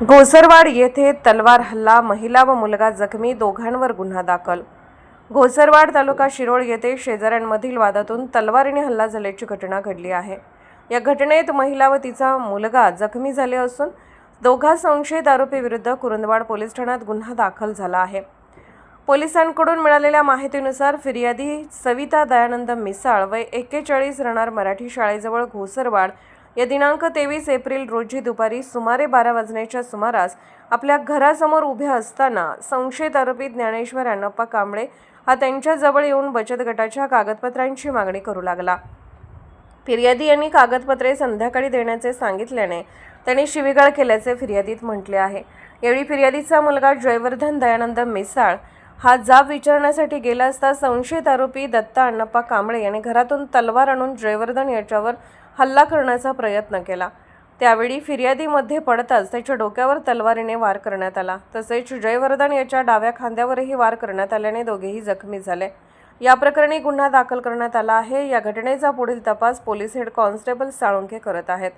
घोसरवाड येथे तलवार हल्ला, महिला व मुलगा जखमी, दोघांवर गुन्हा दाखल। घोसरवाड तालुका शिरोळ येथे शेजाऱ्यांमधील वादातून तलवारीने हल्ला झाल्याची घटना घडली आहे। या घटनेत महिला व तिचा मुलगा जखमी झाले असून दोघा संशयित आरोपीविरुद्ध कुरुंदवाड पोलीस ठाण्यात गुन्हा दाखल झाला आहे। पोलिसांकडून मिळालेल्या माहितीनुसार फिर्यादी सविता दयानंद मिसाळ वय 41 राहणार मराठी शाळेजवळ घोसरवाड या दिनांक 23 एप्रिल रोजी दुपारी सुमारे 12 वाजण्याच्या सुमारास आपल्या घरासमोर उभ्या असताना संशयित आरोपी ज्ञानेश्वर अण्णाप्पा कांबळे हा त्यांच्याजवळ येऊन बचत गटाच्या कागदपत्रांची मागणी करू लागला। फिर्यादी यांनी कागदपत्रे संध्याकाळी देण्याचे सांगितल्याने त्यांनी शिवीगाळ केल्याचे फिर्यादीत म्हटले आहे। यावेळी फिर्यादीचा मुलगा जयवर्धन दयानंद मिसाळ हा जाब विचारण्यासाठी गेला असता संशयित आरोपी दत्ता अण्णाप्पा कांबळे यांनी घरातून तलवार आणून जयवर्धन याच्यावर हल्ला करण्याचा प्रयत्न केला। त्यावेळी फिर्यादीमध्ये पडताच त्याच्या डोक्यावर तलवारीने वार करण्यात आला। तसेच जयवर्धन याच्या डाव्या खांद्यावरही वार करण्यात आल्याने दोघेही जखमी झाले। या प्रकरणी गुन्हा दाखल करण्यात आला आहे। या घटनेचा पुढील तपास पोलीस हेड कॉन्स्टेबल साळुंखे करत आहेत।